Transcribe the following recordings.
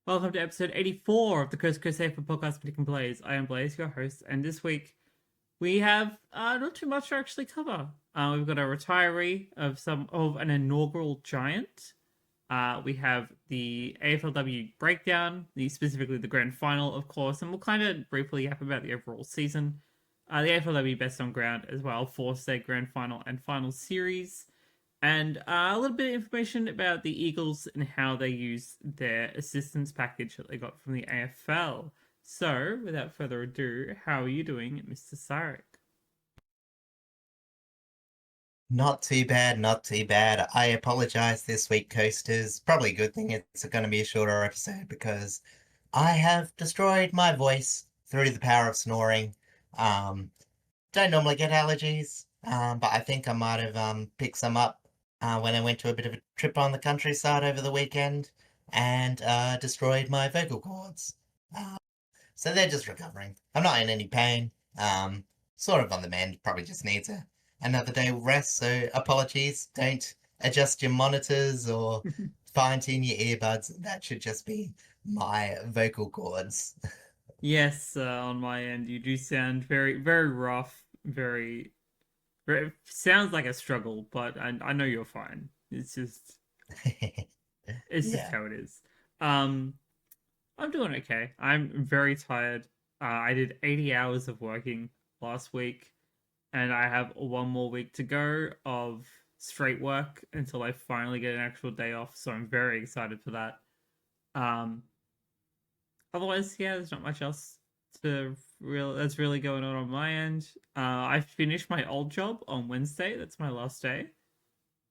Welcome to episode 84 of the Coast to Coast AFL podcast, Pick and Plays. I am Blaze, your host, and this week we have not too much to actually cover. We've got a retiree of an inaugural giant. We have the AFLW breakdown, specifically the grand final, of course, and we'll kind of briefly yap about the overall season. The AFLW best on ground as well, four-state grand final and final series. And a little bit of information about the Eagles and how they use their assistance package that they got from the AFL. So, without further ado, how are you doing, Mr. Sarek? Not too bad, not too bad. I apologize this week, Coasters. Probably a good thing it's going to be a shorter episode because I have destroyed my voice through the power of snoring. Don't normally get allergies, but I think I might have picked some up when I went to a bit of a trip on the countryside over the weekend and destroyed my vocal cords. So they're just recovering. I'm not in any pain. Sort of on the mend. Probably just needs another day of rest. So apologies. Don't adjust your monitors or fine tune your earbuds. That should just be my vocal cords. Yes, on my end, you do sound very, very rough. Very sounds like a struggle, but I know you're fine. It's just Yeah. how it is. Um, I'm doing okay. I'm very tired. I did 80 hours of working last week, and I have one more week to go of straight work until I finally get an actual day off. So I'm very excited for that. Um, Otherwise, yeah, there's not much else that's really going on my end. I finished my old job on Wednesday. That's my last day,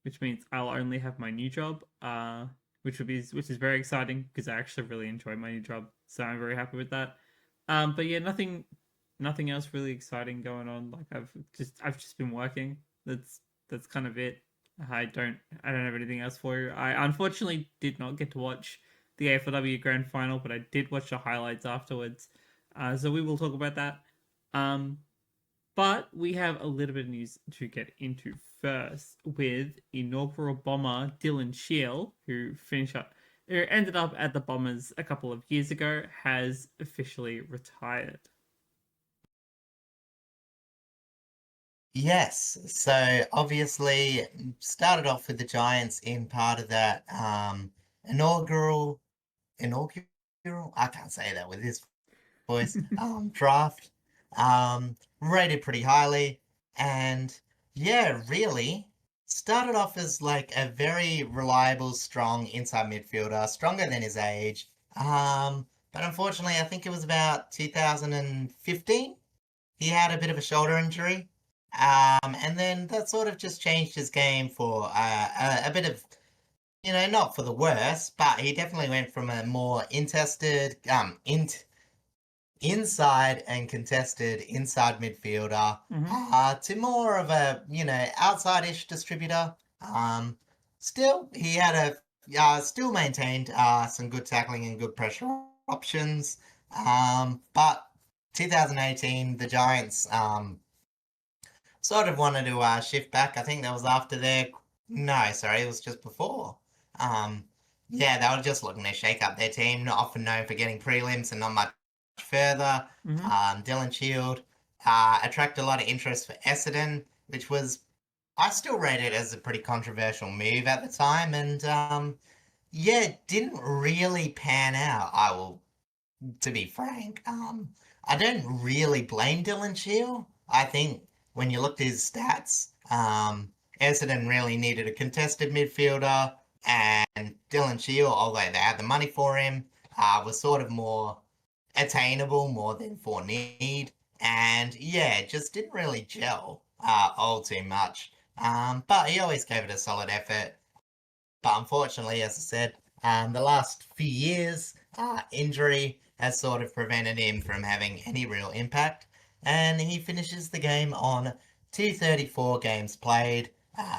which means I'll only have my new job. Which is very exciting because I actually really enjoy my new job, so I'm very happy with that. But yeah, nothing else really exciting going on. Like I've just been working. That's kind of it. I don't have anything else for you. I unfortunately did not get to watch the AFLW Grand Final, but I did watch the highlights afterwards. So we will talk about that. Um, but we have a little bit of news to get into first with inaugural bomber Dylan Shiel, who ended up at the Bombers a couple of years ago, has officially retired. Yes, so obviously started off with the Giants in part of that inaugural inaugural I can't say that with this voice draft. Rated pretty highly and yeah, really started off as like a very reliable, strong inside midfielder, stronger than his age. But unfortunately I think it was about 2015 he had a bit of a shoulder injury. And then that sort of just changed his game for a bit of, not for the worse, but he definitely went from a more inside and contested inside midfielder Mm-hmm. to more of a, outside-ish distributor. Still, he had still maintained some good tackling and good pressure options. But 2018, the Giants sort of wanted to shift back. I think that was after their. No, sorry, it was just before. Um, yeah, they were just looking to shake up their team, not often known for getting prelims and not much further. Mm-hmm. Dylan Shield attracted a lot of interest for Essendon, which was, I still rate it as a pretty controversial move at the time. And yeah, it didn't really pan out. To be frank, I don't really blame Dylan Shiel. I think when you looked at his stats, Essendon really needed a contested midfielder, and Dylan Shiel, although they had the money for him, was sort of more attainable more than for need. And yeah, it just didn't really gel all too much. But he always gave it a solid effort. But unfortunately, as I said, the last few years, injury has sort of prevented him from having any real impact. And he finishes the game on 234 games played,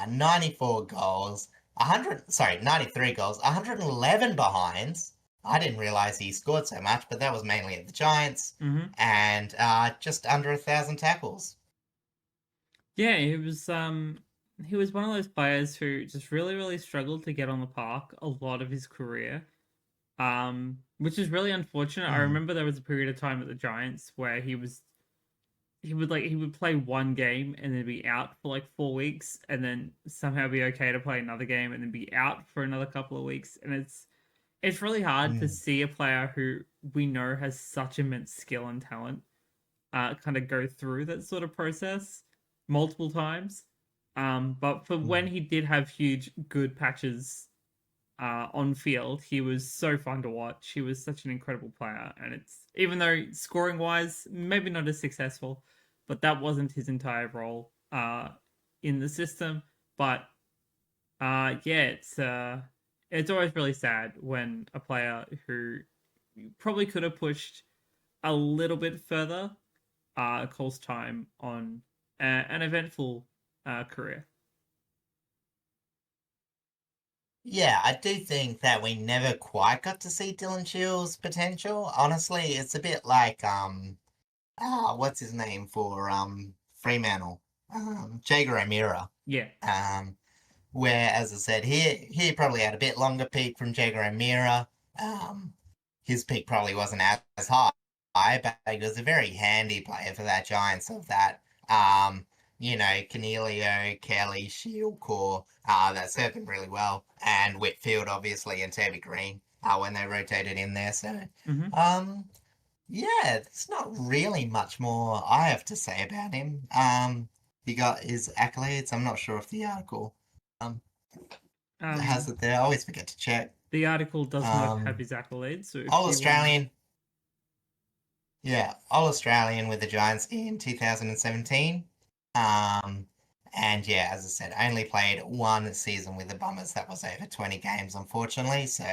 94 goals, 93 goals, 111 behinds. I didn't realize he scored so much, but that was mainly at the Giants, Mm-hmm. and just under 1,000 tackles. Yeah, he was one of those players who just really, really struggled to get on the park a lot of his career. which is really unfortunate. I Mm. remember there was a period of time at the Giants where he would play one game and then be out for like 4 weeks, and then somehow be okay to play another game and then be out for another couple of weeks. And it's really hard to Mm. see a player who we know has such immense skill and talent kind of go through that sort of process multiple times. But for when Mm. he did have huge good patches on field, he was so fun to watch. He was such an incredible player, and it's even though scoring wise, maybe not as successful, but that wasn't his entire role in the system. But yeah, it's always really sad when a player who probably could have pushed a little bit further calls time on an eventful career. Yeah, I do think that we never quite got to see Dylan Shiel's potential. Honestly, it's a bit like what's his name for Fremantle? Jager O'Meara. Yeah. Um, where, as I said, he probably had a bit longer peak from Jager O'Meara. Um, his peak probably wasn't as high, but he was a very handy player for that Giants of that Cornelio, Kelly, Shield core that served him really well, and Whitfield obviously and Toby Green when they rotated in there. So Mm-hmm. um yeah, there's not really much more I have to say about him. He got his accolades. I'm not sure if the article um has Um, it there. I always forget to check. the article does not have Um, his accolades, so if All you want, Australian, yeah, All Australian with the Giants in 2017. Um, and yeah, as I said, only played one season with the Bombers. That was over 20 games, unfortunately. So,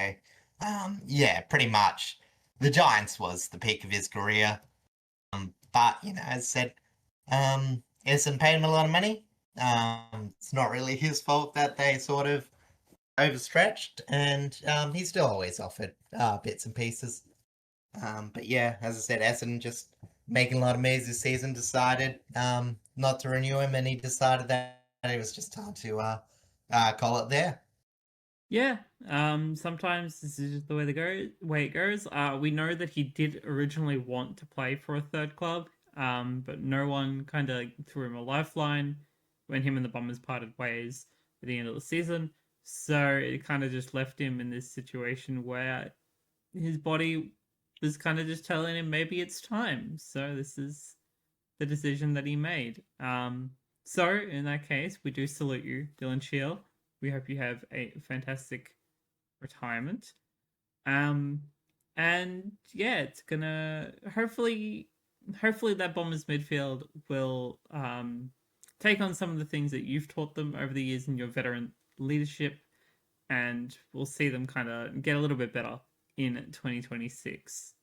yeah, pretty much the Giants was the peak of his career. But as I said, Essendon paid him a lot of money. It's not really his fault that they sort of overstretched, and he still always offered bits and pieces. But yeah, as I said, Essendon just making a lot of moves this season decided not to renew him, and he decided that it was just time to call it there. yeah. Sometimes this is just the way it goes. We know that he did originally want to play for a third club, but no one kind of threw him a lifeline when him and the Bombers parted ways at the end of the season. So it kind of just left him in this situation where his body was kind of just telling him maybe it's time. So this is the decision that he made. So in that case, we do salute you, Dylan Shiel. We hope you have a fantastic retirement. Um, and yeah, it's gonna hopefully that Bombers midfield will take on some of the things that you've taught them over the years in your veteran leadership, and we'll see them kind of get a little bit better in 2026.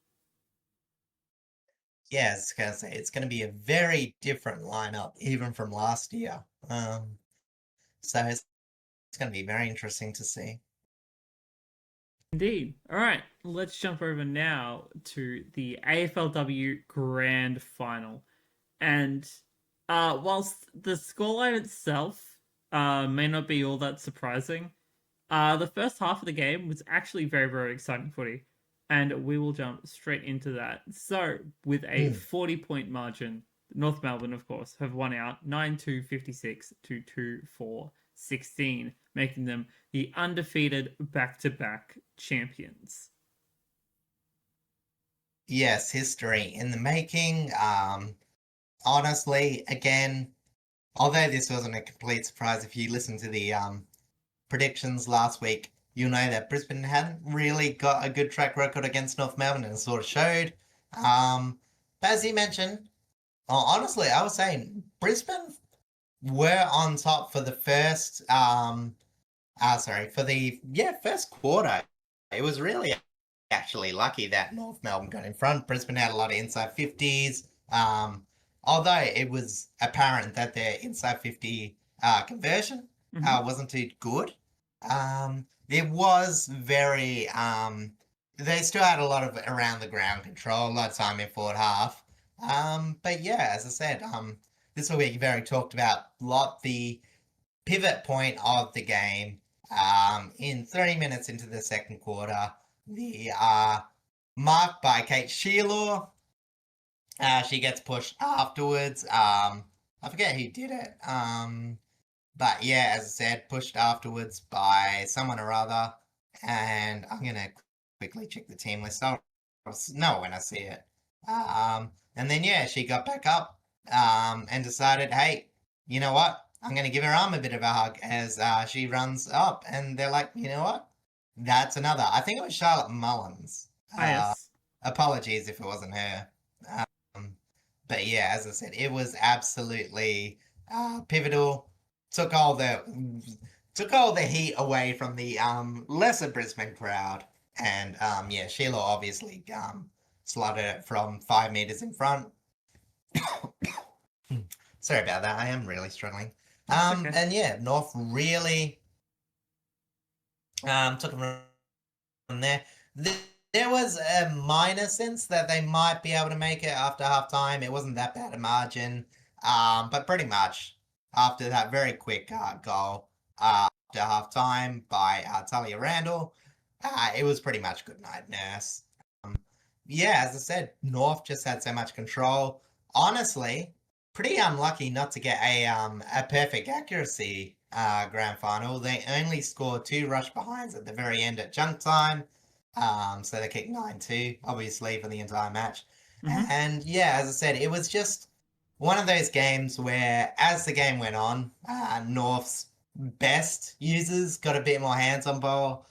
Yeah, I was gonna say it's gonna be a very different lineup even from last year. So it's gonna be very interesting to see. Indeed. All right, let's jump over now to the AFLW Grand Final. And whilst the scoreline itself may not be all that surprising, the first half of the game was actually very, very exciting footy. And we will jump straight into that. So, with a Mm. 40-point margin, North Melbourne, of course, have won out 9-2 56 to 2-4 16, making them the undefeated back to back champions. Yes, history in the making. Honestly, again, although this wasn't a complete surprise, if you listen to the predictions last week, you'll know that Brisbane hadn't really got a good track record against North Melbourne, and it sort of showed. But as you mentioned, honestly, I was saying Brisbane were on top for the first for the first quarter. It was really actually lucky that North Melbourne got in front. Brisbane had a lot of inside 50s. Although it was apparent that their inside 50 conversion Mm-hmm. wasn't too good. It was very they still had a lot of around the ground control, a lot of time in forward half. But yeah, as I said, this will be very talked about lot the pivot point of the game in 30 minutes into the second quarter. The marked by Kate Sheeler. She gets pushed afterwards. I forget who did it. But yeah, as I said, pushed afterwards by someone or other. And I'm gonna quickly check the team list. I'll know when I see it. And then yeah, she got back up. And decided, hey, you know what? I'm gonna give her arm a bit of a hug as she runs up. And they're like, you know what? That's another. I think it was Charlotte Mullins. Ah, yes. Apologies if it wasn't her. Um, but yeah, as I said, it was absolutely pivotal. Took all the heat away from the lesser Brisbane crowd, and yeah, Sheila obviously slotted it from 5 meters in front. Sorry about that. I am really struggling. That's okay. And yeah, North really took them from there. There was a minor sense that they might be able to make it after half time. It wasn't that bad a margin. But pretty much after that very quick goal after half time by Talia Randall, it was pretty much good night, nurse. Yeah, as I said, North just had so much control. Honestly, pretty unlucky not to get a perfect accuracy grand final. They only scored 2 rush behinds at the very end at junk time. So they kicked 9-2, obviously, for the entire match. Mm-hmm. And yeah, as I said, it was just one of those games where, as the game went on, North's best users got a bit more hands on ball.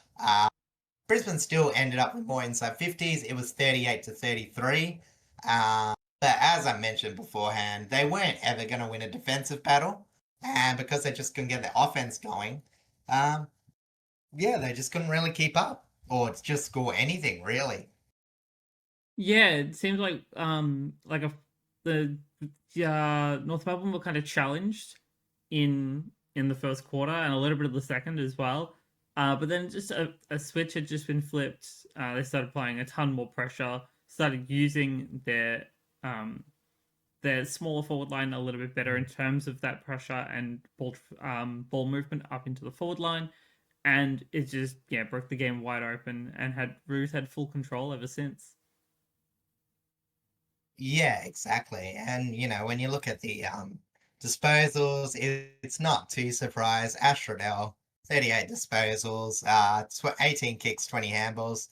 Brisbane still ended up with more inside 50s. It was 38-33. But as I mentioned beforehand, they weren't ever going to win a defensive battle. And because they just couldn't get their offense going, yeah, they just couldn't really keep up or just score anything, really. Yeah, it seems like the North Melbourne were kind of challenged in the first quarter and a little bit of the second as well. But then just a switch had just been flipped. They started applying a ton more pressure, started using their smaller forward line a little bit better in terms of that pressure and ball movement up into the forward line. And it just broke the game wide open and had Roos had full control ever since. Yeah, exactly. And, when you look at the disposals, it's not too surprised. Astrodel, 38 disposals, 18 kicks, 20 handballs.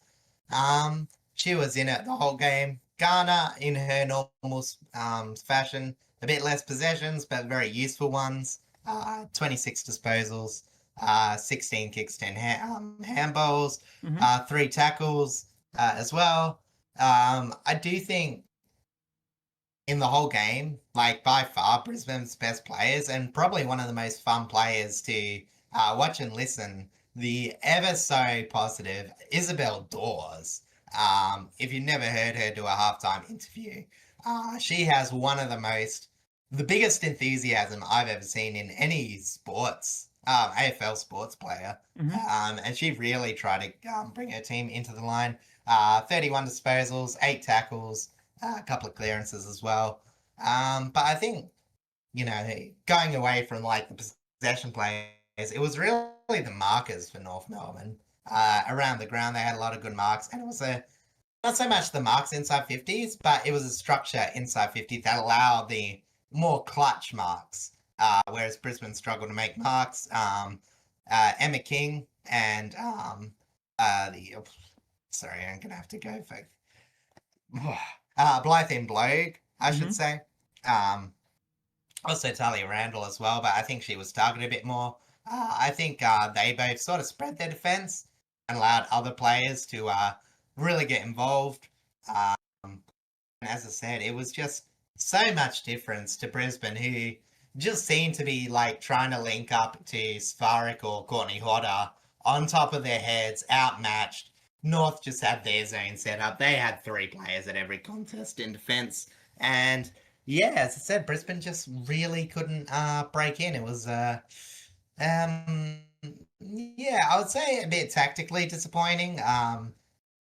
She was in it the whole game. Garner, in her normal fashion, a bit less possessions, but very useful ones. 26 disposals, 16 kicks, 10 handballs, Mm-hmm. 3 tackles as well. I do think in the whole game, like by far Brisbane's best players and probably one of the most fun players to watch and listen. The ever so positive Isabel Dawes. If you've never heard her do a halftime interview, she has one of the biggest enthusiasm I've ever seen in any sports, AFL sports player. Mm-hmm. And she really tried to bring her team into the line. 31 disposals, 8 tackles, a couple of clearances as well. But I think, going away from like the possession players, it was really the markers for North Melbourne. Around the ground, they had a lot of good marks, and it was not so much the marks inside 50s, but it was a structure inside 50 that allowed the more clutch marks, whereas Brisbane struggled to make marks. Emma King and sorry, I'm gonna have to go for Blythe and Blogue, I should Mm-hmm. say. Also Talia Randall as well, but I think she was targeted a bit more. I think they both sort of spread their defense and allowed other players to really get involved. And as I said, it was just so much difference to Brisbane, who just seemed to be like trying to link up to Svarik or Courtney Hodder on top of their heads, outmatched. North just had their zone set up. They had 3 players at every contest in defence. And yeah, as I said, Brisbane just really couldn't break in. It was yeah, I would say a bit tactically disappointing. As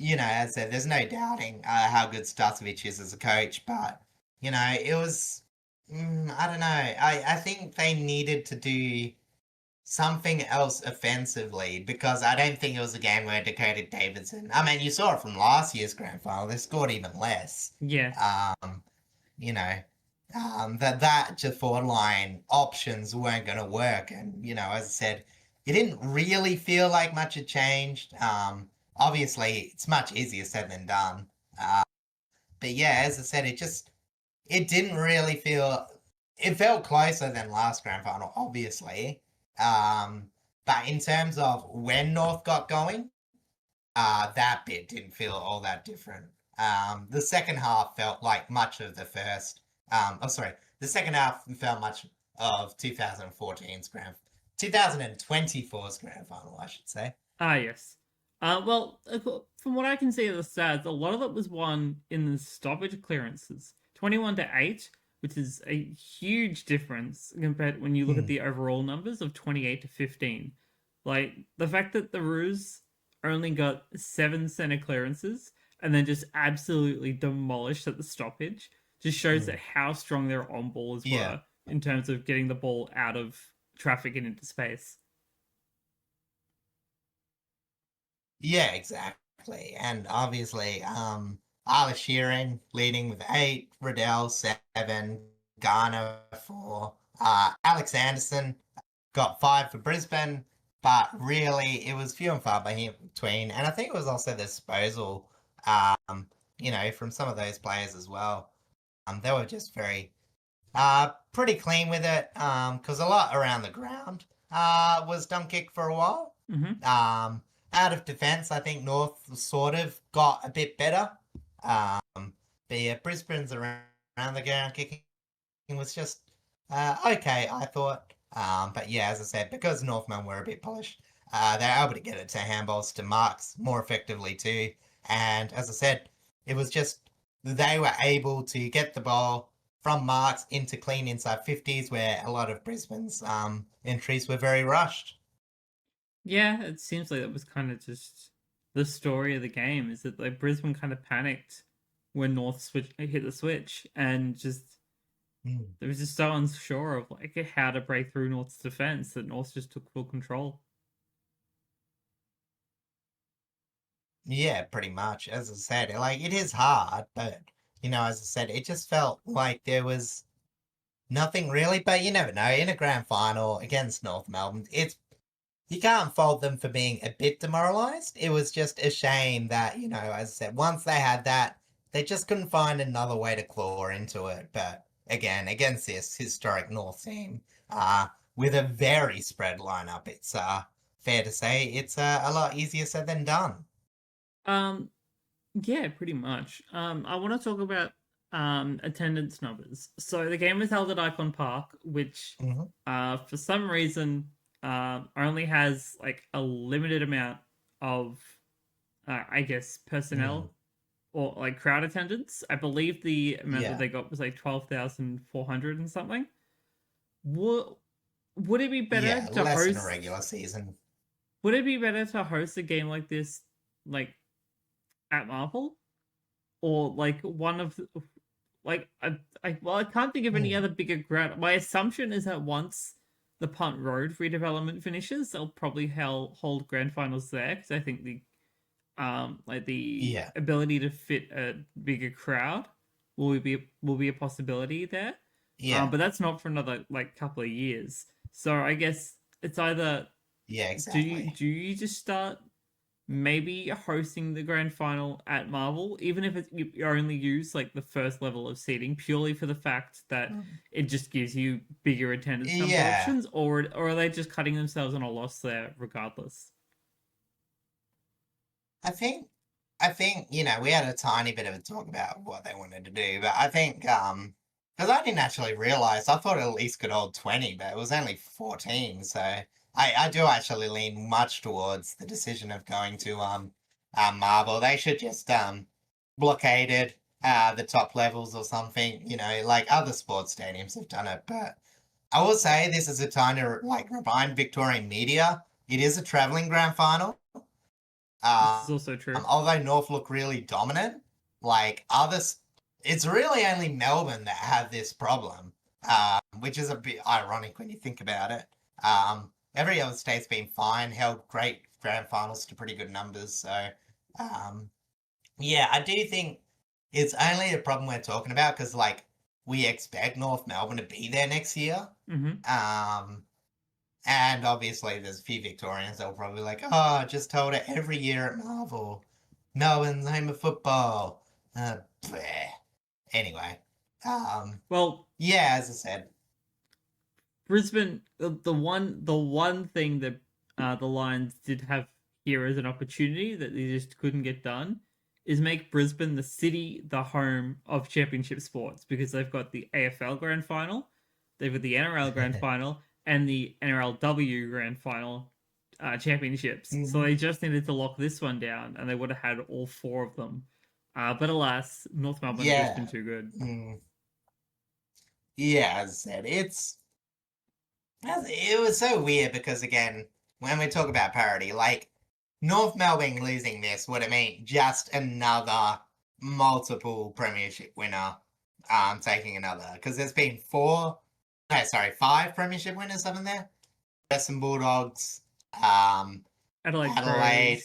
I said, there's no doubting how good Starcevic is as a coach, but it was I don't know. I think they needed to do something else offensively, because I don't think it was a game where Dakota Davidson. I mean, you saw it from last year's grand final. They scored even less. Yeah. You know, that just forward line options weren't going to work. And, as I said, it didn't really feel like much had changed. Obviously, it's much easier said than done. But yeah, as I said, it didn't really feel, it felt closer than last grand final, obviously. But in terms of when North got going, that bit didn't feel all that different. The second half felt like much of the first. The second half felt much of 2024's grand final, I should say. Ah, yes. Well, from what I can see of the stats, a lot of it was won in the stoppage clearances, 21-8, which is a huge difference compared when you look at the overall numbers of 28-15. Like the fact that the Roos only got 7 center clearances and then just absolutely demolished at the stoppage just shows that how strong their on ballers were in terms of getting the ball out of traffic and into space. Yeah, exactly. And obviously, Eilish Sheerin leading with 8, Riddell 7, Garner 4, Alex Anderson got 5 for Brisbane, but really it was few and far between. And I think it was also the disposal, from some of those players as well. They were just pretty clean with it, because a lot around the ground was dunk kick for a while. Mm-hmm. Out of defense, I think North sort of got a bit better. But yeah, Brisbane's around the ground kicking was just okay, I thought. But yeah, as I said, because Northmen were a bit polished, they're able to get it to handballs to marks more effectively too. And as I said, it was just they were able to get the ball from marks into clean inside 50s, where a lot of Brisbane's entries were very rushed. Yeah, it seems like that was kind of just the story of the game. Is that like Brisbane kind of panicked when North hit the switch, and just it was just so unsure of like how to break through North's defense that North just took full control. Yeah, pretty much. As I said, like it is hard, but as I said, it just felt like there was nothing really. But you never know. In a grand final against North Melbourne, you can't fault them for being a bit demoralized. It was just a shame that, as I said, once they had that, they just couldn't find another way to claw into it. But again, against this historic North team, with a very spread lineup, it's fair to say it's a lot easier said than done. Yeah, pretty much. I want to talk about attendance numbers. So the game was held at Icon Park, which for some reason only has like a limited amount of I guess personnel or like crowd attendance. I believe the amount that they got was like 12,400 and something. Would it be better to less host than a regular season? Would it be better to host a game like this like at Marvel, or like one of like I can't think of any other bigger ground. My assumption is that once the Punt Road redevelopment finishes, they'll probably hold grand finals there, because I think the ability to fit a bigger crowd will be a possibility there. But that's not for another like couple of years. So I guess it's either exactly. do you just start maybe hosting the grand final at Marvel, even if you only use like the first level of seating, purely for the fact that it just gives you bigger attendance number options, or are they just cutting themselves on a loss there regardless? I think we had a tiny bit of a talk about what they wanted to do, but I think because I didn't actually realize, I thought it at least could hold 20, but it was only 14, so I do actually lean much towards the decision of going to Marvel. They should just blockaded the top levels or something, like other sports stadiums have done it. But I will say this is a time to like remind Victorian media it is a travelling grand final. This is also true. Although North look really dominant, like others, it's really only Melbourne that have this problem, which is a bit ironic when you think about it. every other state's been fine, held great grand finals to pretty good numbers. So, yeah, I do think it's only a problem we're talking about because, like, we expect North Melbourne to be there next year. And obviously there's a few Victorians that will probably be like, oh, I just told it every year at Marvel. Melbourne's home of football. Bleh. Anyway, Well, yeah, as I said, Brisbane, the one thing that the Lions did have here as an opportunity that they just couldn't get done is make Brisbane the city, the home of championship sports, because they've got the AFL Grand Final, they've got the NRL Grand Final, and the NRLW Grand Final championships. So they just needed to lock this one down, and they would have had all four of them. But alas, North Melbourne have just been too good. Yeah, as I said, it was so weird because, again, when we talk about parity, like, North Melbourne losing this would have meant just another multiple premiership winner taking another. Because there's been 5 premiership winners, haven't there? Western Bulldogs, Adelaide,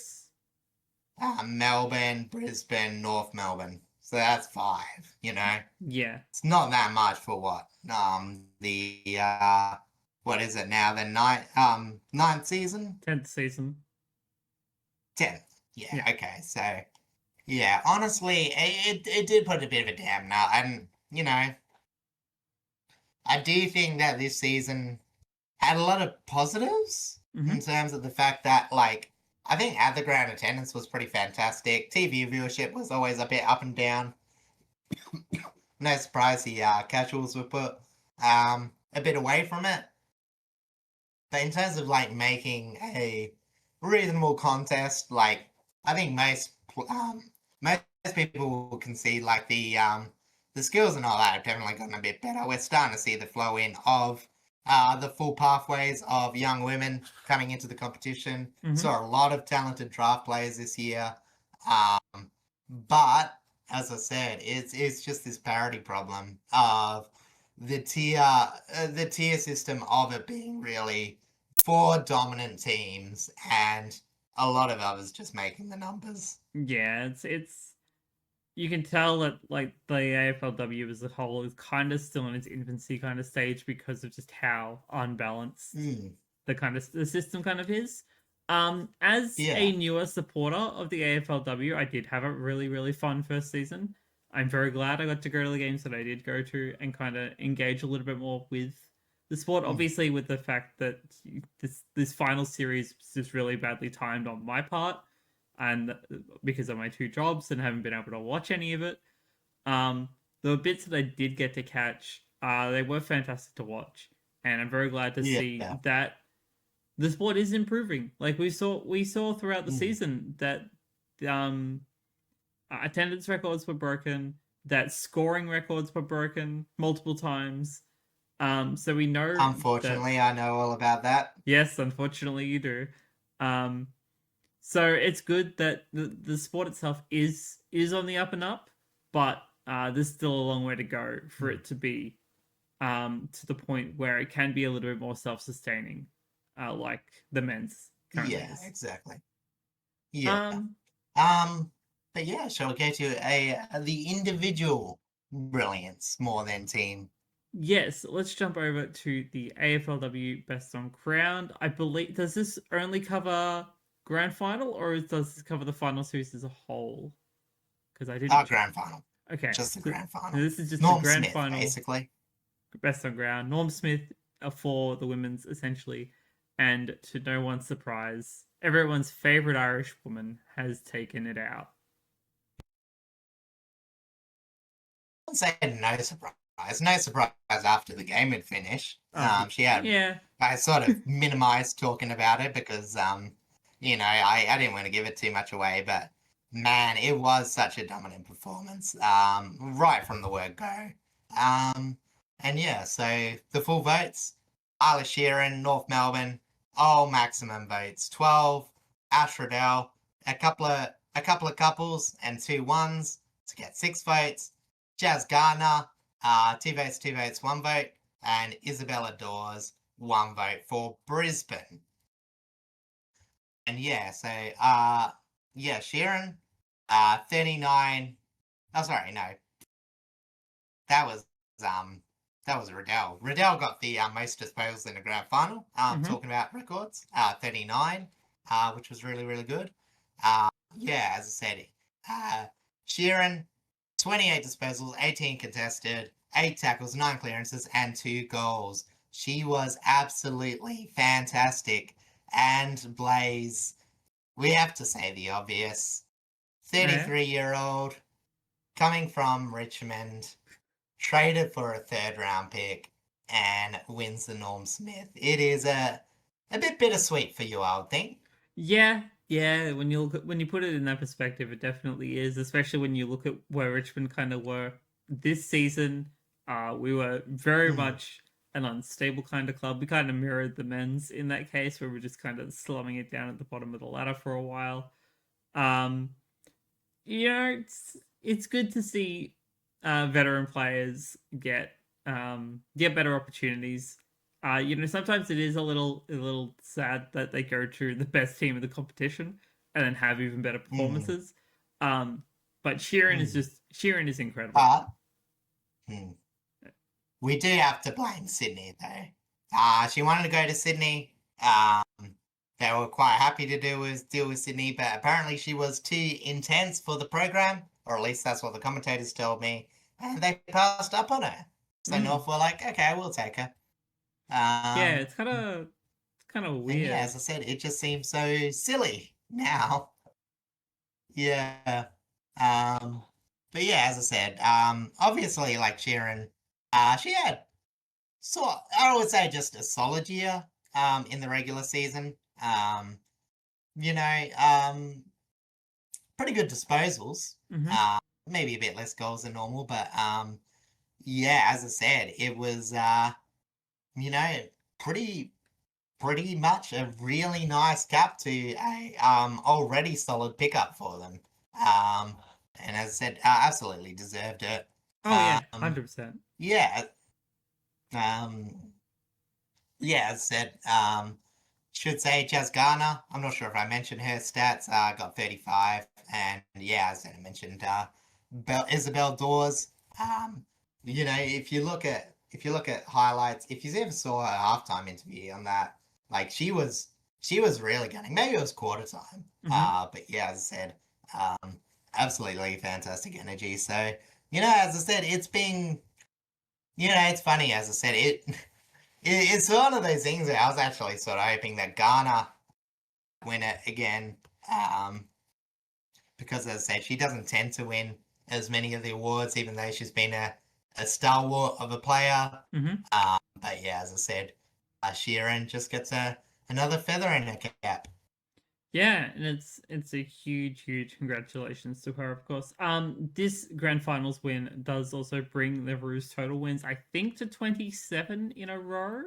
Melbourne, Brisbane, North Melbourne. So that's 5, you know? Yeah. It's not that much for what? What is it now? The ninth season? 10th season. 10th. Yeah, okay. So, yeah, honestly, it did put a bit of a dampener. And, you know, I do think that this season had a lot of positives in terms of the fact that, like, I think at the ground attendance was pretty fantastic. TV viewership was always a bit up and down. No surprise the casuals were put a bit away from it. But in terms of, like, making a reasonable contest, like, I think most people will concede, like, the skills and all that have definitely gotten a bit better. We're starting to see the flow in of the full pathways of young women coming into the competition. Saw a lot of talented draft players this year. But as I said, it's just this parity problem of the tier system of it being really 4 dominant teams and a lot of others just making the numbers. Yeah, it's you can tell that, like, the AFLW as a whole is kind of still in its infancy kind of stage because of just how unbalanced the system kind of is. As a newer supporter of the AFLW, I did have a really, really fun first season. I'm very glad I got to go to the games that I did go to and kind of engage a little bit more with the sport. Obviously, with the fact that this final series was just really badly timed on my part, and because of my 2 jobs and haven't been able to watch any of it. The bits that I did get to catch, they were fantastic to watch, and I'm very glad to see that the sport is improving. Like, we saw throughout the season that attendance records were broken, that scoring records were broken multiple times. So we know. Unfortunately, I know all about that. Yes, unfortunately, you do. So it's good that the sport itself is on the up and up, but there's still a long way to go for it to be to the point where it can be a little bit more self-sustaining, like the men's currently is. Exactly. Yeah. But yeah, shall we go to the individual brilliance more than team? Yes, let's jump over to the AFLW Best on Ground. I believe, does this only cover Grand Final, or does this cover the final series as a whole? Because I didn't. Grand Final. Okay, just the Grand Final. This is just Norm the Grand Smith, Final, basically. Best on Ground. Norm Smith for the women's, essentially, and to no one's surprise, everyone's favorite Irish woman has taken it out. I wouldn't say no surprise. No surprise after the game had finished. She had. Yeah. I sort of minimized talking about it because, you know, I didn't want to give it too much away, but man, it was such a dominant performance, right from the word go. And yeah, so the full votes: Eilish, Sheerin, North Melbourne, all maximum votes. 12, Ash Riddell, a couple of couples and 2 ones to get 6 votes. Jazz Gardner, 2 votes, 1 vote, and Isabella Dawes, one vote for Brisbane. And yeah, so yeah, Sheerin, 39. Oh, sorry, no, that was Riddell. Riddell got the most disposals in the grand final. Talking about records, 39, which was really, really good. Yeah, as I said, Sheerin, 28 disposals, 18 contested, 8 tackles, 9 clearances, and 2 goals. She was absolutely fantastic. And Blaze, we have to say the obvious. 33-year-old, coming from Richmond, traded for a third-round pick, and wins the Norm Smith. It is a bit bittersweet for you, I would think. Yeah, yeah. When you put it in that perspective, it definitely is. Especially when you look at where Richmond kind of were this season. We were very much an unstable kind of club. We kind of mirrored the men's in that case, where we're just kind of slumming it down at the bottom of the ladder for a while. Um, it's good to see veteran players get better opportunities. Sometimes it is a little sad that they go to the best team of the competition and then have even better performances. But Sheerin is incredible. But we do have to blame Sydney though. She wanted to go to Sydney. They were quite happy to deal with Sydney, but apparently she was too intense for the program, or at least that's what the commentators told me, and they passed up on her. So North were like, okay, we'll take her. Yeah, it's kind of weird. And yeah, as I said, it just seems so silly now. Yeah. But yeah, as I said, obviously like Sheerin, she had I would say just a solid year in the regular season. You know, pretty good disposals. Maybe a bit less goals than normal, but yeah, as I said, it was pretty much a really nice cap to a already solid pickup for them. And as I said, absolutely deserved it. Oh yeah, 100%. Yeah. Yeah, as I said, should say Jazz Garner. I'm not sure if I mentioned her stats. Got 35, and yeah, as I mentioned, Isabel Dawes. If you look at highlights, if you ever saw a halftime interview on that, like she was really gunning. Maybe it was quarter time. But yeah, as I said, absolutely fantastic energy. So as I said, it's been, it's funny. As I said, it's one of those things that I was actually sort of hoping that Ghana win it again, because as I said, she doesn't tend to win as many of the awards, even though she's been a stalwart of a player. But yeah, as I said, Sheerin just gets another feather in her cap. Yeah, and it's a huge congratulations to her, of course. This grand finals win does also bring the Roos total wins, I think, to 27 in a row,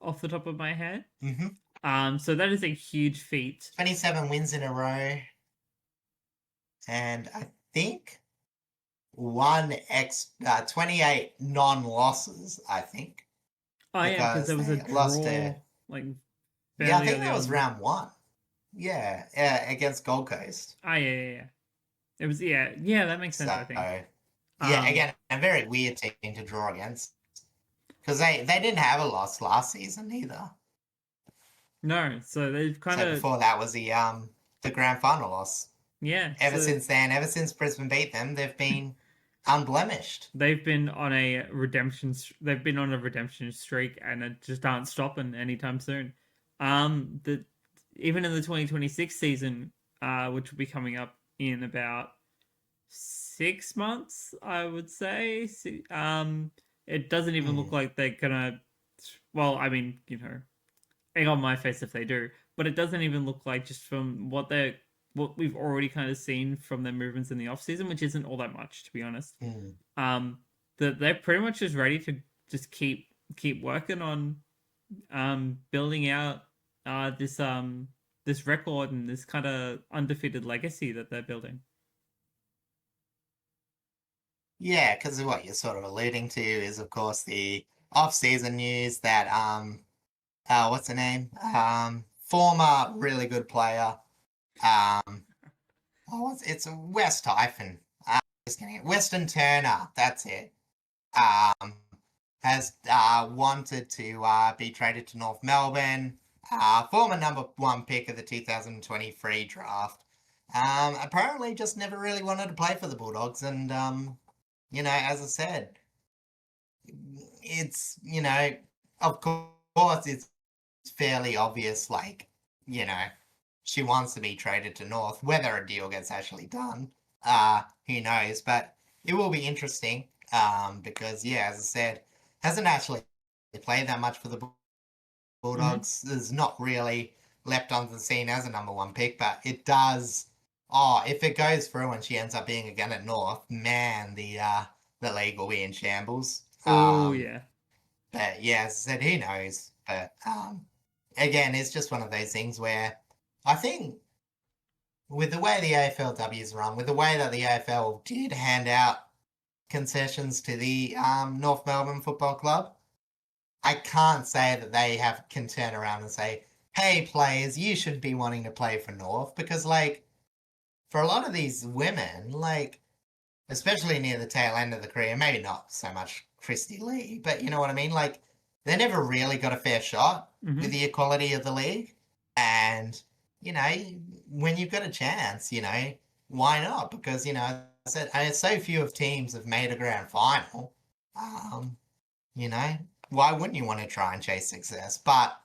off the top of my head. So that is a huge feat. 27 wins in a row, and I think 28 non-losses. I think. Oh yeah, because there was a draw. Yeah, I think that was round 1. Yeah, against Gold Coast. Oh yeah. It was that makes sense. I think. Yeah, again, a very weird team to draw against, because they didn't have a loss last season either. No, so they've kind of. Before that was the grand final loss. Yeah. Since then, ever since Brisbane beat them, they've been unblemished. They've been on a redemption. They've been on a redemption streak, and it just aren't stopping anytime soon. Even in the 2026 season, which will be coming up in about 6 months, I would say. It doesn't even look like they're gonna. Well, I mean, egg on my face if they do, but it doesn't even look like, just from what we've already kind of seen from their movements in the off season, which isn't all that much, to be honest. That they're pretty much just ready to just keep working on building out this record and this kind of undefeated legacy that they're building. Yeah, because what you're sort of alluding to is, of course, the off-season news that what's her name? Former really good player. Um, it's West hyphen. Just kidding. Weston Turner. That's it. Um, has wanted to be traded to North Melbourne. Former #1 pick of the 2023 draft. Apparently just never really wanted to play for the Bulldogs, and as I said, it's of course it's fairly obvious, like, you know, she wants to be traded to North. Whether a deal gets actually done, who knows? But it will be interesting, because yeah, as I said, hasn't actually played that much for the Bulldogs. Is not really leapt onto the scene as a #1 pick, but it does. Oh, if it goes through and she ends up being again at North, man, the league will be in shambles. Oh yeah. But yeah, as I said, who knows? But again, it's just one of those things where I think with the way the AFLW is run, with the way that the AFL did hand out concessions to the North Melbourne Football Club, I can't say that they can turn around and say, "Hey, players, you should be wanting to play for North," because like for a lot of these women, like especially near the tail end of the career, maybe not so much Christy Lee, but you know what I mean? Like, they never really got a fair shot with the equality of the league. And, when you've got a chance, why not? Because, I said, so few of teams have made a grand final. Um, you know, why wouldn't you want to try and chase success? But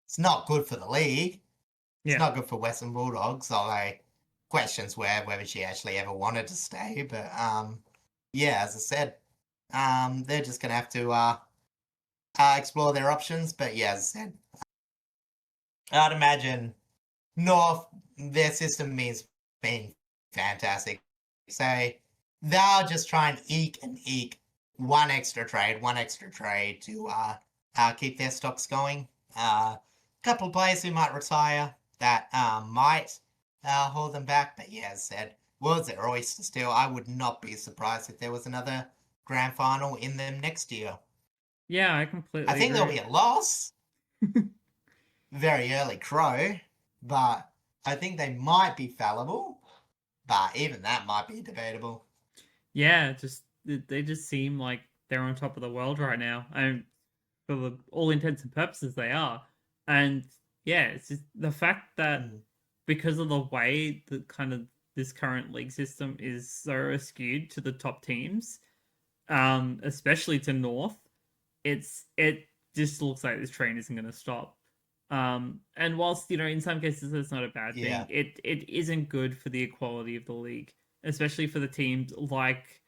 it's not good for the league. It's Yeah. not good for Western Bulldogs, although questions whether she actually ever wanted to stay. But yeah, as I said, they're just gonna have to explore their options. But yeah, as I said, I'd imagine North, their system is been fantastic. So they'll just try and eke one extra trade to keep their stocks going. A couple of players who might retire that might hold them back. But yeah, as I said, world's their oyster still. I would not be surprised if there was another grand final in them next year. Yeah, I I completely think there'll agree. be a loss, very early crow, but I think they might be fallible. But even that might be debatable. Yeah, they just seem like they're on top of the world right now, and for all intents and purposes, they are. And yeah, it's just the fact that Mm. because of the way that kind of this current league system is so skewed to the top teams, especially to North, it just looks like this train isn't going to stop. And whilst in some cases it's not a bad thing, Yeah. it isn't good for the equality of the league, especially for the teams like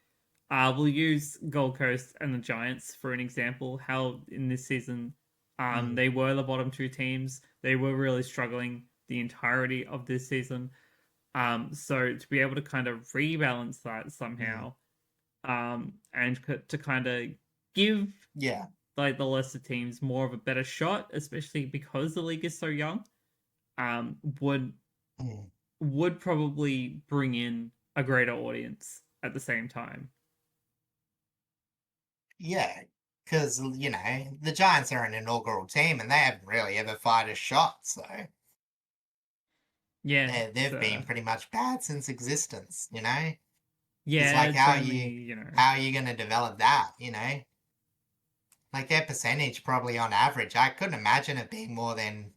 we'll use Gold Coast and the Giants for an example. How in this season, Mm. they were the bottom two teams. They were really struggling the entirety of this season. So to be able to kind of rebalance that Mm. somehow, and to kind of give Yeah. like the lesser teams more of a better shot, especially because the league is so young, um, would Mm. would probably bring in a greater audience at the same time. Yeah. Because, the Giants are an inaugural team and they haven't really ever fired a shot. So Yeah, they've been pretty much bad since existence. It's yeah, like, it's how are only you, how are you going to develop that? Like their percentage probably on average, I couldn't imagine it being more than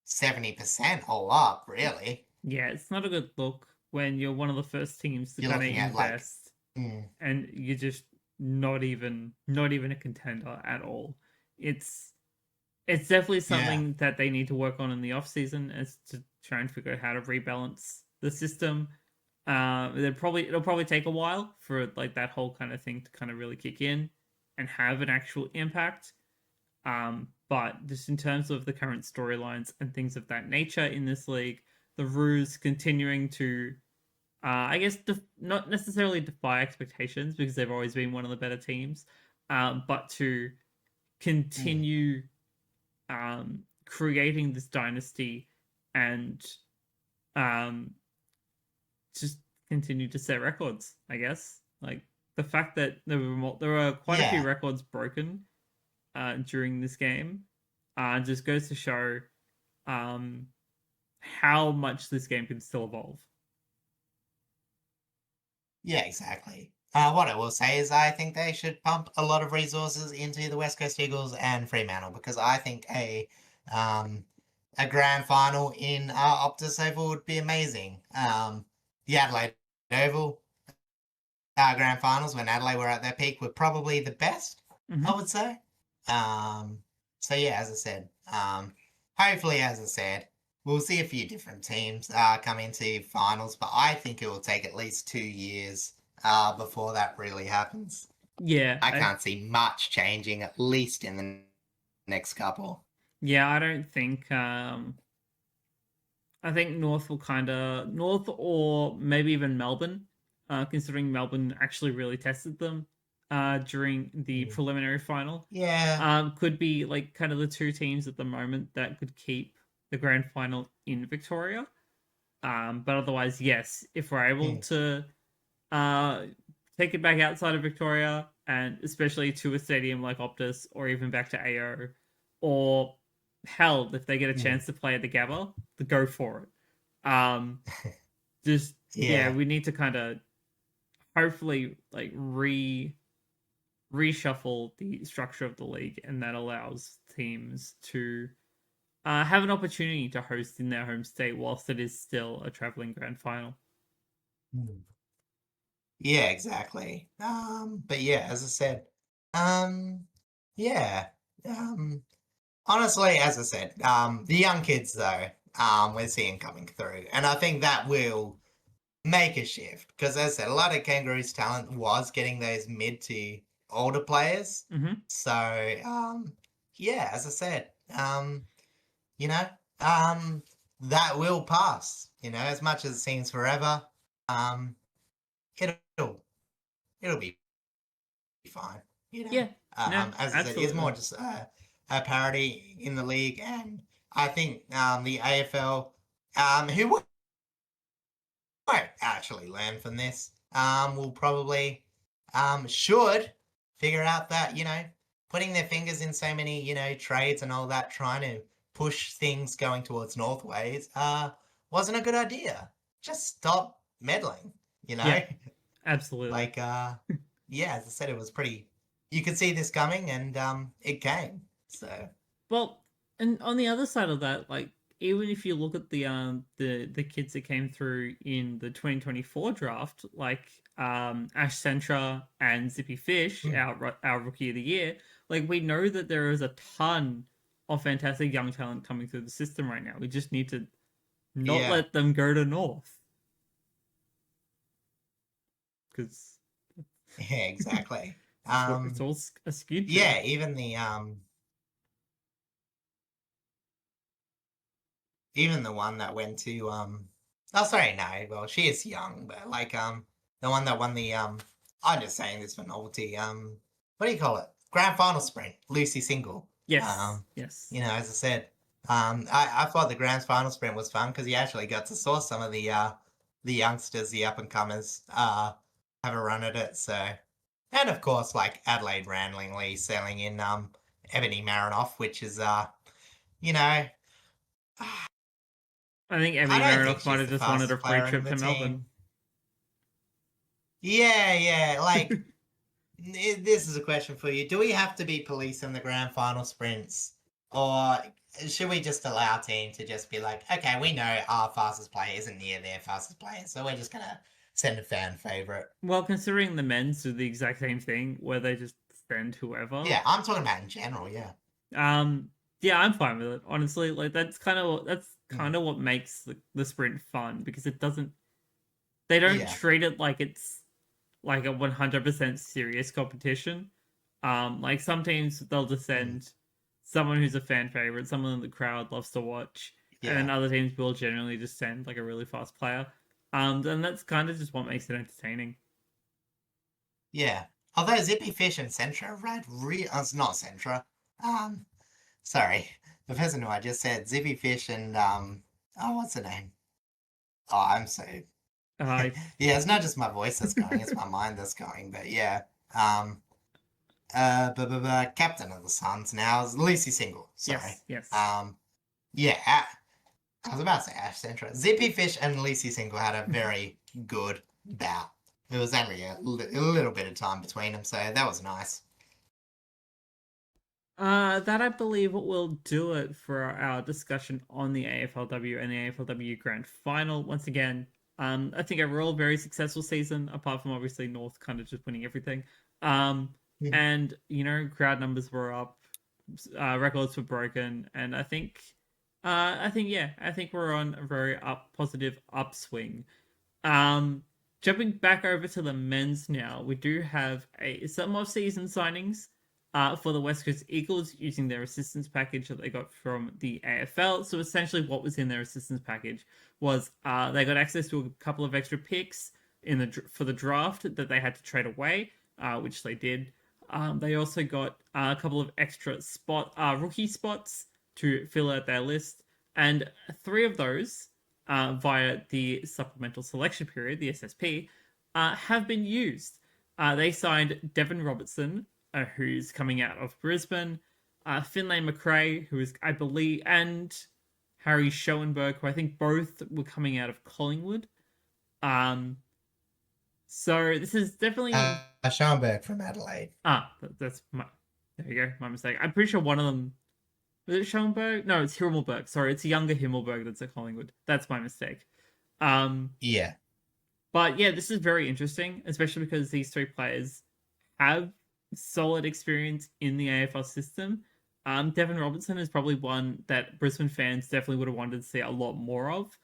70% all up, really. yeah, it's not a good look when you're one of the first teams to You're kind of looking at like, invest mm, and you're just not even a contender at all. It's it's definitely yeah, something that they need to work on in the off season as to try and figure out how to rebalance the system. It'll probably take a while for like that whole kind of thing to kind of really kick in and have an actual impact. But just in terms of the current storylines and things of that nature in this league, the Roos continuing to, I guess, not necessarily defy expectations because they've always been one of the better teams, but to mm, continue creating this dynasty and um, just continue to set records. I guess like the fact that there were quite a few yeah, records broken during this game Just goes to show how much this game can still evolve. Yeah, exactly. What I will say is I think they should pump a lot of resources into the West Coast Eagles and Fremantle because I think a grand final in Optus Oval would be amazing. The Adelaide Oval grand finals when Adelaide were at their peak were probably the best, Mm-hmm. I would say. So yeah, as I said, hopefully, as I said, we'll see a few different teams come into finals, but I think it will take at least 2 years before that really happens. Yeah, I can't see much changing, at least in the next couple. yeah, I don't think. I think North will North or maybe even Melbourne, considering Melbourne actually really tested them during the preliminary final. Yeah. Could be like kind of the two teams at the moment that could keep the grand final in Victoria. But otherwise, yes, if we're able to uh, take it back outside of Victoria and especially to a stadium like Optus or even back to AO, or hell, if they get a chance to play at the Gabba, to go for it. Just yeah, Yeah. we need to kind of hopefully like reshuffle the structure of the league, and that allows teams to have an opportunity to host in their home state whilst it is still a traveling grand final. Yeah, exactly. But yeah, as I said, um, yeah. Um, Honestly, as I said, the young kids though, we're seeing coming through, and I think that will make a shift because, as I said, a lot of Kangaroos' talent was getting those mid to older players. Mm-hmm. So, yeah, as I said, you know, um, that will pass. As much as it seems forever, um, it'll it'll be fine. Yeah, no, As I said, it's more absolutely. just a parity in the league, and I think the AFL, who won't actually learn from this, will probably should figure out that putting their fingers in so many trades and all that, trying to push things going towards Northways, wasn't a good idea. Just stop meddling. You know, Yeah, absolutely. like yeah, as I said, it was pretty. You could see this coming, and it came. So Well, and on the other side of that, like even if you look at the kids that came through in the 2024 draft, like Ash Sentra and Zippy Fish, mm, our rookie of the year, like we know that there is a ton of fantastic young talent coming through the system right now. We just need to not yeah, let them go to North because yeah, exactly. it's what it's all skewed to. Yeah, even the one that went to oh sorry, no, well she is young, but like the one that won the I'm just saying this for novelty, what do you call it? Grand final sprint, Lucy Single. Yes, Um, yes, as I said, I thought the grand final sprint was fun because you actually got to saw some of the youngsters, the up and comers, have a run at it. So and of course like Adelaide randomly selling in Ebony Marinoff, which is you know I think I Emmy don't think Marinoff might she's have the just wanted a fastest free player in trip the to Melbourne. team. Yeah, like this is a question for you. Do we have to be police in the grand final sprints? Or should we just allow team to just be like, okay, we know our fastest player isn't near their fastest player, so we're just gonna send a fan favorite. Well, considering the men's do the exact same thing, where they just send whoever. Yeah, I'm talking about in general, yeah. Um, yeah, I'm fine with it. Honestly, like that's Mm, kind of what makes the sprint fun because it doesn't. They don't yeah. treat it like it's like a 100% serious competition. Like some teams they'll just Mm, send someone who's a fan favorite, someone the crowd loves to watch, and then yeah. other teams will generally just send like a really fast player. And that's kind of just what makes it entertaining. Yeah. Although Zippy Fish and Centra ran it's not Centra. Um sorry. The person who I just said, Zippy Fish and oh what's her name? Oh, I'm so Uh, yeah, it's not just my voice that's going, it's my mind that's going. But yeah. Um captain of the Suns now is Lucy Single. Sorry. Yes. Yeah, I was about to say Ash Centra. Zippy Fish and Lucy Single had a very good bout. It was only a little bit of time between them, so that was nice. That I believe will do it for our discussion on the AFLW and the AFLW Grand Final. Once again, I think overall very successful season, apart from obviously North kind of just winning everything. And crowd numbers were up, records were broken, and I think we're on a very positive upswing. Jumping back over to the men's now, we do have some off-season signings for the West Coast Eagles using their assistance package that they got from the AFL. So essentially, what was in their assistance package was they got access to a couple of extra picks for the draft that they had to trade away, which they did. They also got a couple of extra rookie spots to fill out their list, and 3 of those via the supplemental selection period, the SSP, have been used. They signed Devon Robertson, who's coming out of Brisbane, Finlay McRae, who is, I believe, and Harry Schoenberg, who I think both were coming out of Collingwood. So this is definitely Schoenberg from Adelaide. That's there you go, my mistake. I'm pretty sure one of them was it Schoenberg? No, it's Himmelberg. Sorry, it's younger Himmelberg that's at Collingwood. That's my mistake. Yeah. But yeah, this is very interesting, especially because these 3 players have solid experience in the AFL system. Devon Robertson is probably one that Brisbane fans definitely would have wanted to see a lot more of.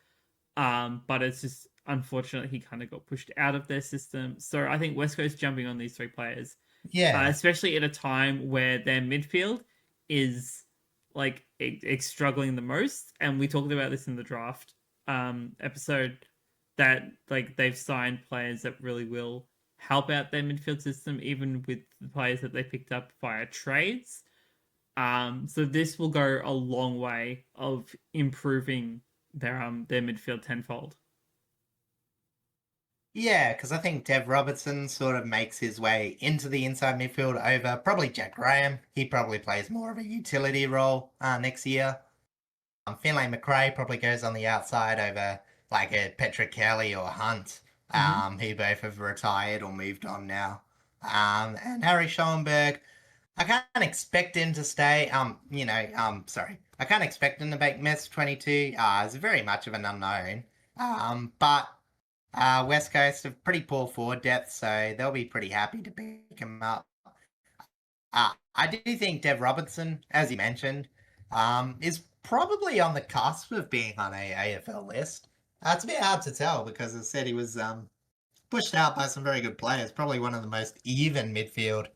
But it's just unfortunate he kind of got pushed out of their system. So I think West Coast jumping on these 3 players, especially at a time where their midfield is like it's struggling the most. And we talked about this in the draft episode that like they've signed players that really will help out their midfield system, even with the players that they picked up via trades. So this will go a long way of improving their midfield tenfold. Yeah, because I think Dev Robertson sort of makes his way into the inside midfield over probably Jack Graham. He probably plays more of a utility role next year. Finlay McRae probably goes on the outside over like a Petra Kelly or Hunt, who both have retired or moved on now. And Harry Schoenberg, I can't expect him to stay. Sorry, I can't expect him to make Mets 22. It's very much of an unknown. But West Coast have pretty poor forward depth, so they'll be pretty happy to pick him up. I do think Dev Robertson, as you mentioned, is probably on the cusp of being on a AFL list. It's a bit hard to tell because, as I said, he was pushed out by some very good players. Probably one of the most even midfield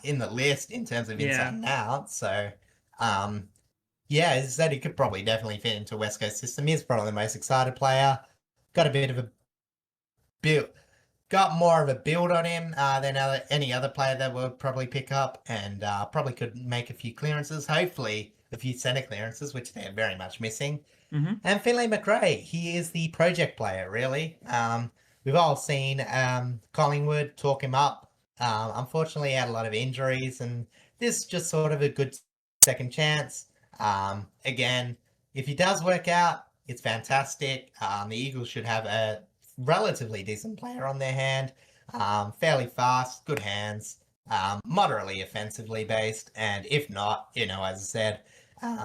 in the list in terms of inside and out. So, as I said, he could probably definitely fit into West Coast system. He's probably the most excited player. Got a bit of a build. Got more of a build on him than any other player that we'll probably pick up, and probably could make a few clearances. Hopefully, a few centre clearances, which they're very much missing. And Finlay McRae, he is the project player, really. We've all seen Collingwood talk him up. Unfortunately, he had a lot of injuries, and this is just sort of a good second chance. Again, if he does work out, it's fantastic. The Eagles should have a relatively decent player on their hand. Fairly fast, good hands, moderately offensively based, and if not, as I said,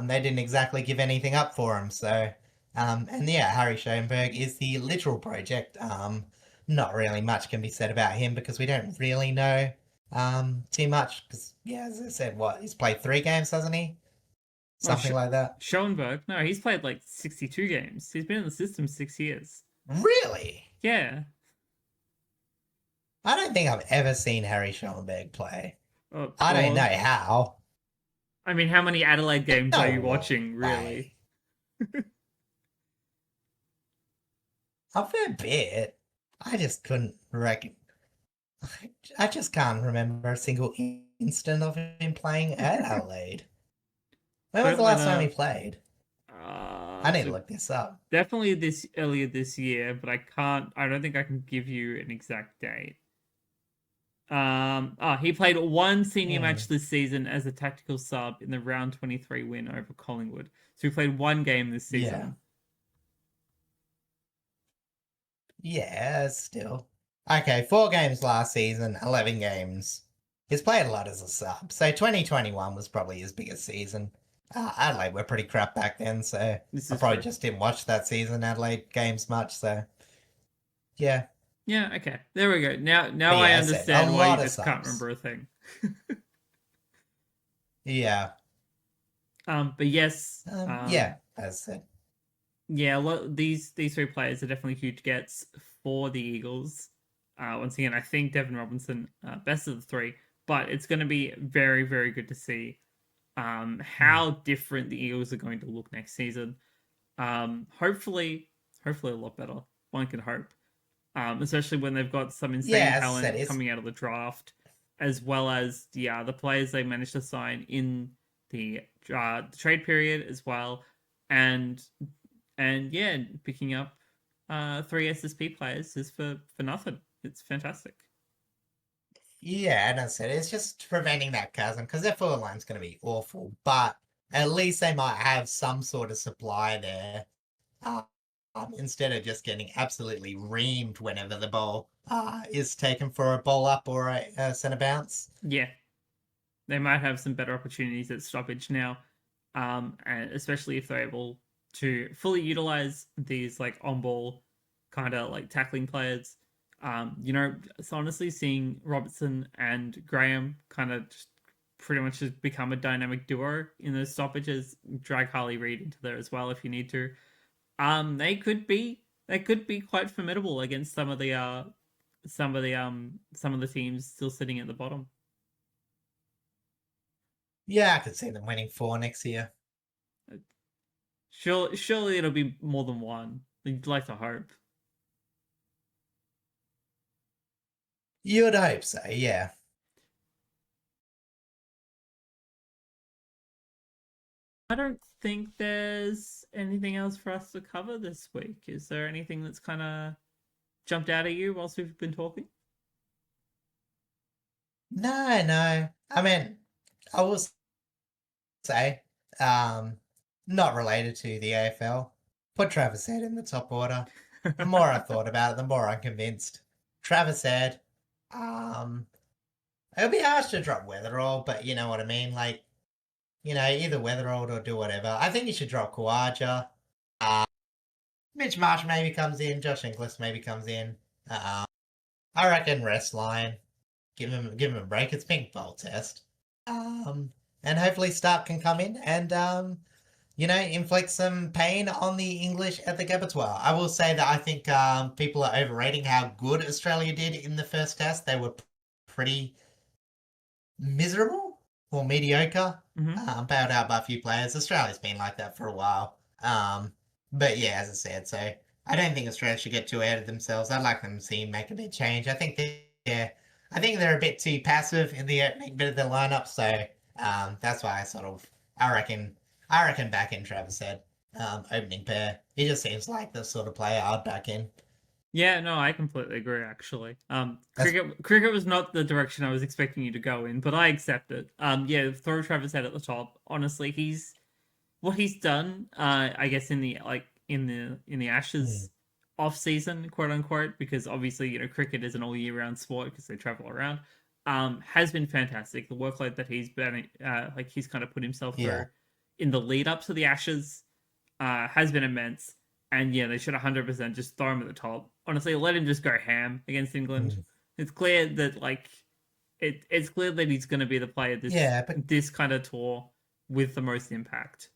they didn't exactly give anything up for him. So, Harry Schoenberg is the literal project. Not really much can be said about him because we don't really know too much. Because, as I said, he's played 3 games, hasn't he? Something like that. Schoenberg, no, he's played like 62 games. He's been in the system 6 years. Really? Yeah. I don't think I've ever seen Harry Schoenberg play. I don't know how. I mean, how many Adelaide games are you watching, really? A fair bit. I just couldn't reckon. I just can't remember a single instant of him playing at Adelaide. When was the last time he played? I need to look this up. Definitely earlier this year, but I don't think I can give you an exact date. He played one senior match this season as a tactical sub in the round 23 win over Collingwood. So he played one game this season. Yeah, still. Okay, 4 games last season, 11 games. He's played a lot as a sub. So 2021 was probably his biggest season. Adelaide were pretty crap back then, so I probably just didn't watch that season Adelaide games much, so yeah. Yeah, okay. There we go. Now I understand why you just can't remember a thing. Yeah. But yes. Yeah, as I said. Yeah, these 3 players are definitely huge gets for the Eagles. Once again, I think Devin Robinson, best of the 3, but it's going to be very, very good to see how different the Eagles are going to look next season. Hopefully a lot better. One can hope. Especially when they've got some insane talent coming out of the draft, as well as the players they managed to sign in the trade period as well, and yeah, picking up 3 SSP players is for nothing. It's fantastic. Yeah, and as I said, it's just preventing that chasm because their forward line's going to be awful, but at least they might have some sort of supply there. Instead of just getting absolutely reamed whenever the ball is taken for a ball up or a centre bounce. Yeah, they might have some better opportunities at stoppage now, and especially if they're able to fully utilize these like on ball kind of like tackling players. It's honestly seeing Robertson and Graham kind of just pretty much just become a dynamic duo in those stoppages. Drag Harley Reid into there as well if you need to. They could be quite formidable against some of the teams still sitting at the bottom. Yeah, I could see them winning 4 next year. Surely it'll be more than one. You'd like to hope. You would hope so, yeah. I don't think there's anything else for us to cover this week. Is there anything that's kind of jumped out at you whilst we've been talking? No. I mean, I will say, not related to the AFL. Put Travis Head in the top order. The more I thought about it, the more I'm convinced. Travis Head, it'll be harsh to drop Weatherall, but you know what I mean? Like, either Weatherall or do whatever. I think you should drop Kawaja. Mitch Marsh maybe comes in. Josh Inglis maybe comes in. I reckon rest line. Give him a break. It's pink bowl test. And hopefully Stark can come in and inflict some pain on the English at the Gabatoir. I will say that I think people are overrating how good Australia did in the first test. They were pretty miserable or mediocre. Bailed out by a few players. Australia's been like that for a while. But yeah, as I said, so I don't think Australia should get too ahead of themselves. I'd like them to see make a bit change. I think they're a bit too passive in the opening bit of the lineup. So that's why I reckon back in Travis Head, opening pair. He just seems like the sort of player I'd back in. Yeah, no, I completely agree, actually. Cricket was not the direction I was expecting you to go in, but I accept it. Yeah, throw Travis Head at the top. Honestly, he's done, I guess in the Ashes off season, quote unquote, because obviously, cricket is an all year round sport because they travel around. Has been fantastic. The workload that he's been he's kind of put himself through in the lead up to the Ashes has been immense. And yeah, they should 100% just throw him at the top. Honestly, let him just go ham against England. It's clear that it's clear that he's going to be the player this kind of tour with the most impact.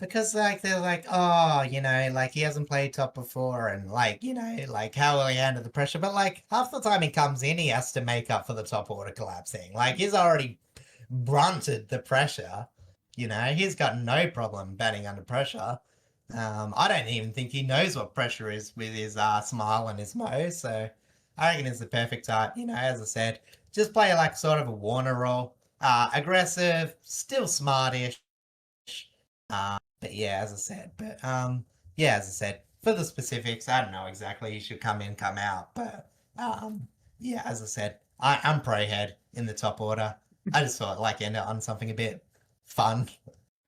Because they're like, oh, he hasn't played top before, and how will he handle the pressure? But half the time he comes in, he has to make up for the top order collapsing. He's already brunted the pressure. He's got no problem batting under pressure. I don't even think he knows what pressure is with his smile and his mo. So I reckon he's the perfect type. As I said, just play sort of a Warner role. Aggressive, still smartish. But yeah, as I said, for the specifics, I don't know exactly. He should come in, come out, but yeah, as I said, I'm pro head in the top order. I just thought like end it on something a bit fun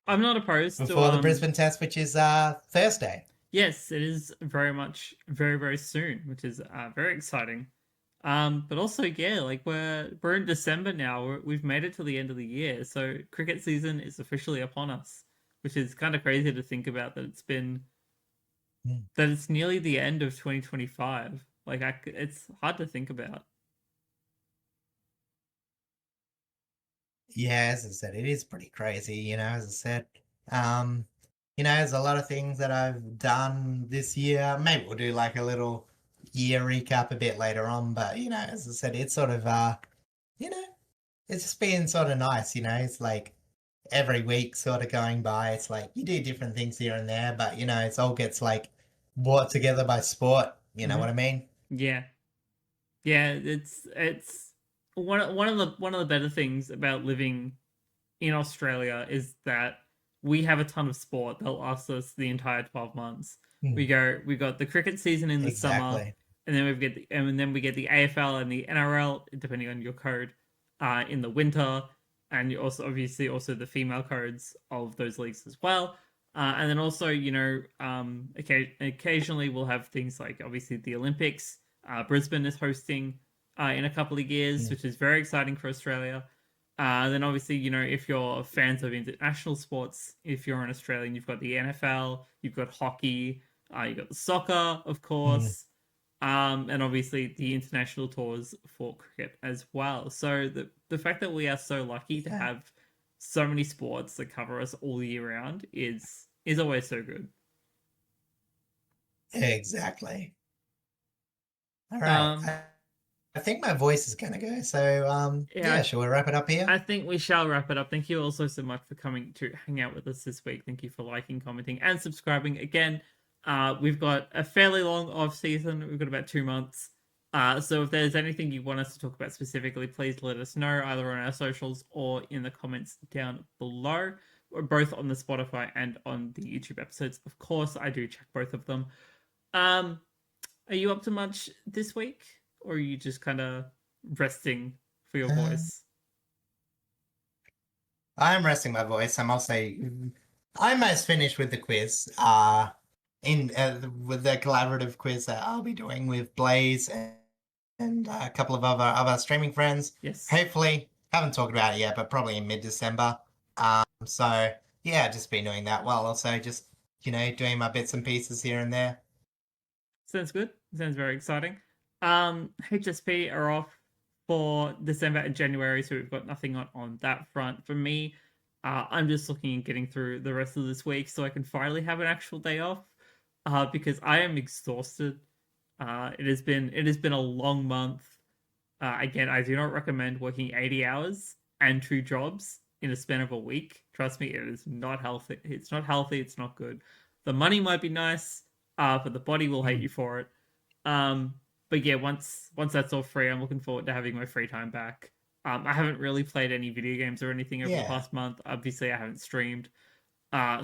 I'm not opposed to before the Brisbane test, which is Thursday. Yes, it is very much very very soon, which is very exciting. But also yeah, like we're in December now. We've made it to the end of the year, so cricket season is officially upon us, which is kind of crazy to think about that Mm. it's nearly the end of 2025. Like it's hard to think about. Yeah, as I said, it is pretty crazy, as I said. Um, there's a lot of things that I've done this year. Maybe we'll do like a little year recap a bit later on, but as I said, it's sort of you know, it's just been sort of nice, it's like every week sort of going by. It's like you do different things here and there, but it's all gets like brought together by sport, you know Hmm. what I mean? Yeah, yeah. It's one of the better things about living in Australia is that we have a ton of sport that lasts us the entire 12 months. Hmm. We got the cricket season in the summer, Exactly. and then we get the AFL and the NRL, depending on your code, in the winter, and you also obviously also the female codes of those leagues as well. And then also, occasionally we'll have things like obviously the Olympics. Brisbane is hosting in a couple of years, Mm. which is very exciting for Australia. Then obviously, if you're fans of international sports, if you're an Australian, you've got the NFL, you've got hockey, you've got the soccer, of Mm. course, and obviously the international tours for cricket as well. So the fact that we are so lucky to Yeah, have so many sports that cover us all year round is always so good. exactly. All right. Um, I think my voice is gonna go. So yeah, yeah, shall we wrap it up here? I think we shall wrap it up. Thank you also so much for coming to hang out with us this week. Thank you for liking, commenting, and subscribing. Again, we've got a fairly long off season. We've got about 2 months. So if there's anything you want us to talk about specifically, please let us know either on our socials or in the comments down below. We're both on the Spotify and on the YouTube episodes. Of course, I do check both of them. Um, are you up to much this week, or are you just kind of resting for your Uh, voice? I'm resting my voice. I'm also almost finished with the quiz. In with the collaborative quiz that I'll be doing with Blaze and a couple of other streaming friends. Yes. Hopefully, haven't talked about it yet, but probably in mid-December. So yeah, just been doing that while also just doing my bits and pieces here and there. Sounds good. Sounds very exciting. HSP are off for December and January, so we've got nothing on that front. For me, I'm just looking at getting through the rest of this week so I can finally have an actual day off. Because I am exhausted. It has been a long month. Again, I do not recommend working 80 hours and two jobs in a span of a week. Trust me, it is not healthy. It's not healthy. It's not good. The money might be nice, but the body will hate Mm. you for it. Um, but yeah, once that's all free, I'm looking forward to having my free time back. I haven't really played any video games or anything over the Yeah. past month. Obviously, I haven't streamed.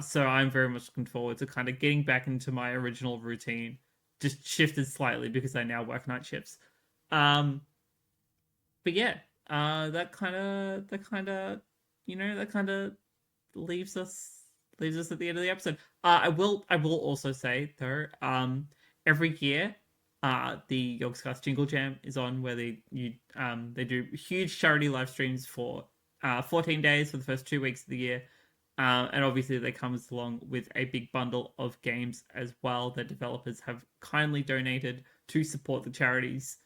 So I'm very much looking forward to kind of getting back into my original routine, just shifted slightly because I now work night shifts. Um, but yeah, that kind of leaves us at the end of the episode. I will also say though, every year, the Yogscast Jingle Jam is on where they do huge charity live streams for 14 days for the first 2 weeks of the year. And obviously, that comes along with a big bundle of games as well that developers have kindly donated to support the charities.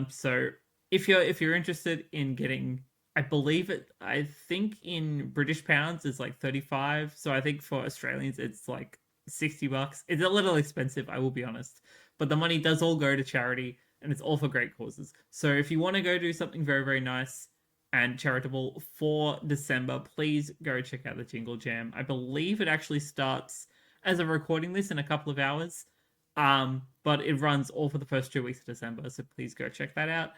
So if you're interested in getting, I think in British pounds it's like 35. So I think for Australians it's like $60. It's a little expensive, I will be honest, but the money does all go to charity and it's all for great causes. So if you want to go do something very very nice and charitable for December, please go check out the Jingle Jam. I believe it actually starts as of recording this in a couple of hours. But it runs all for the first 2 weeks of December, so please go check that out.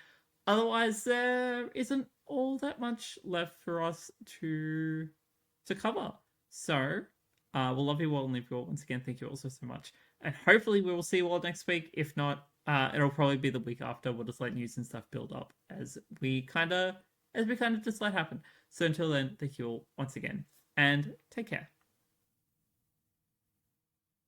Otherwise, there isn't all that much left for us to cover. So, We'll love you all and leave you all. Once again, thank you all so much. And hopefully we will see you all next week. If not, it'll probably be the week after. We'll just let news and stuff build up as we kind of just let happen. So until then, thank you all once again and take care.